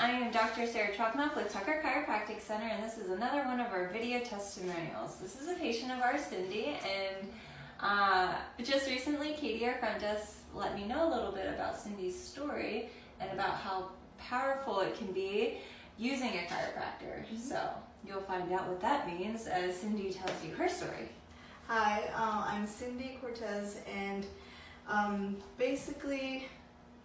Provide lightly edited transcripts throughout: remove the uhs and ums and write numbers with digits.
I am Dr. Sarah Chwaknoff with Tucker Chiropractic Center, and this is another one of our video testimonials. This is a patient of ours, Cindy, and just recently, Katie, our front desk, let me know a little bit about Cindy's story and about how powerful it can be using a chiropractor. So you'll find out what that means as Cindy tells you her story. Hi, I'm Cindy Cortez, and basically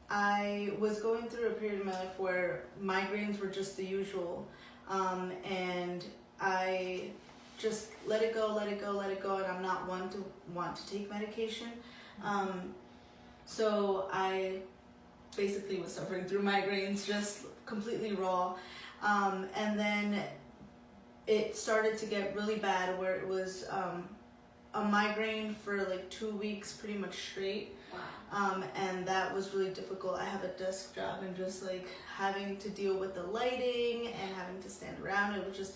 I was going through a period of my life where migraines were just the usual, and I just let it go, and I'm not one to want to take medication. So I basically was suffering through migraines just completely raw, and then it started to get really bad where it was a migraine for like 2 weeks pretty much straight. Wow. And that was really difficult. I have a desk job, and just like having to deal with the lighting and having to stand around, it was just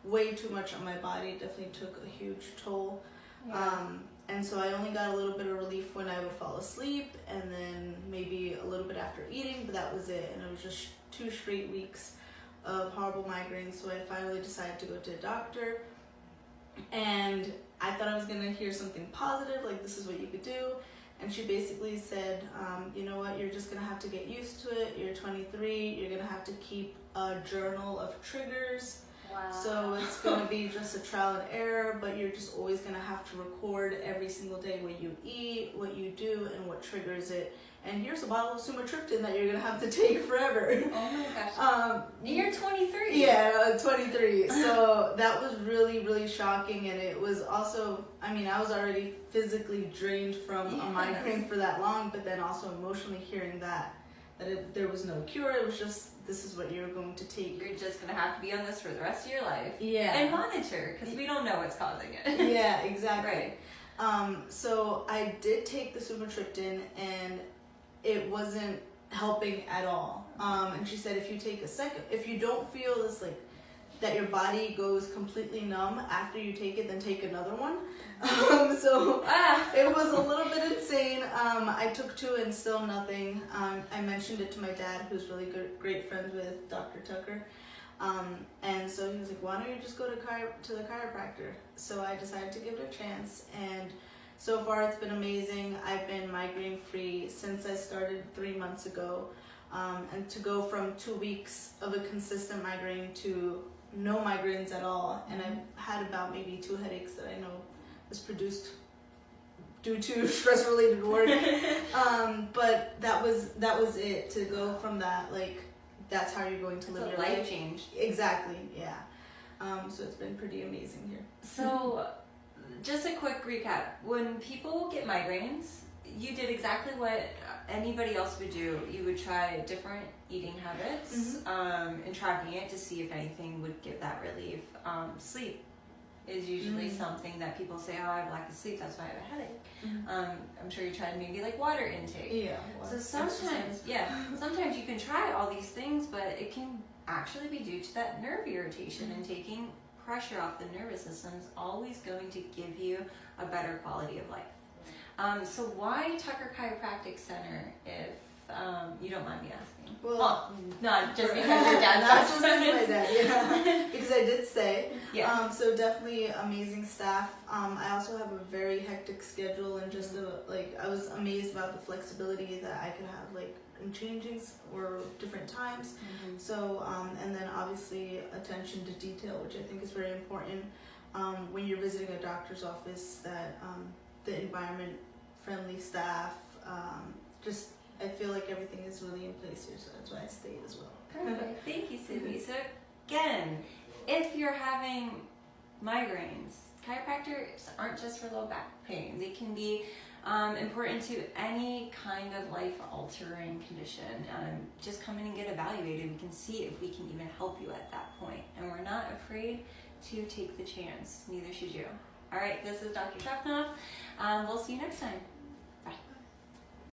way too much on my body. It definitely took a huge toll. Yeah. And so I only got a little bit of relief when I would fall asleep, and then maybe a little bit after eating, but that was it. And it was just 2 straight weeks of horrible migraines. So I finally decided to go to a doctor, and I thought I was gonna hear something positive, like this is what you could do. And she basically said, you know what, you're just gonna have to get used to it. You're 23, you're gonna have to keep a journal of triggers. Wow. So it's gonna be just a trial and error, but you're just always gonna have to record every single day what you eat, what you do, and what triggers it. And here's a bottle of sumatriptan that you're gonna have to take forever. Oh my gosh. You're 23. Yeah, 23. So that was really, really shocking. And it was also, I mean, I was already physically drained from a migraine for that long, but then also emotionally hearing that there was no cure. It was just, this is what you're going to take. You're just going to have to be on this for the rest of your life. Yeah. And monitor, because we don't know what's causing it. Yeah, exactly. Right. So I did take the sumatriptan, and it wasn't helping at all. And she said, if you take if you don't feel this, like, that your body goes completely numb after you take it, then take another one. So it was a little bit insane. I took 2 and still nothing. I mentioned it to my dad, who's really great friends with Dr. Tucker. And so he was like, why don't you just go to the chiropractor? So I decided to give it a chance, and so far it's been amazing. I've been migraine free since I started 3 months ago. And to go from 2 weeks of a consistent migraine to no migraines at all, and I've had about maybe 2 headaches that I know was produced due to stress-related work. But that was it. To go from that, like, that's how you're going to live your life. Life change. Exactly, yeah. So it's been pretty amazing here. So, just a quick recap. When people get migraines, you did exactly what anybody else would do. You would try different eating habits, and tracking it to see if anything would give that relief. Sleep is usually something that people say, oh, I have lack of sleep, that's why I have a headache. I'm sure you tried maybe like water intake. Yeah. So sometimes you can try all these things, but it can actually be due to that nerve irritation, and taking pressure off the nervous system is always going to give you a better quality of life. So why Tucker Chiropractic Center, if you don't mind me asking? Well, not just because your dad. That's just my dad, yeah. Because I did stay. Yeah. So definitely amazing staff. I also have a very hectic schedule, and just I was amazed about the flexibility that I could have, like, in changings or different times. So and then obviously attention to detail, which I think is very important when you're visiting a doctor's office. That the environment, friendly staff, just I feel like everything is really in place here, so that's why I stayed as well. Perfect. Thank you, Cindy. So again, if you're having migraines, chiropractors aren't just for low back pain. They can be important to any kind of life-altering condition. Just come in and get evaluated. We can see if we can even help you at that point. And we're not afraid to take the chance. Neither should you. All right, this is Dr. Chwaknoff. We'll see you next time.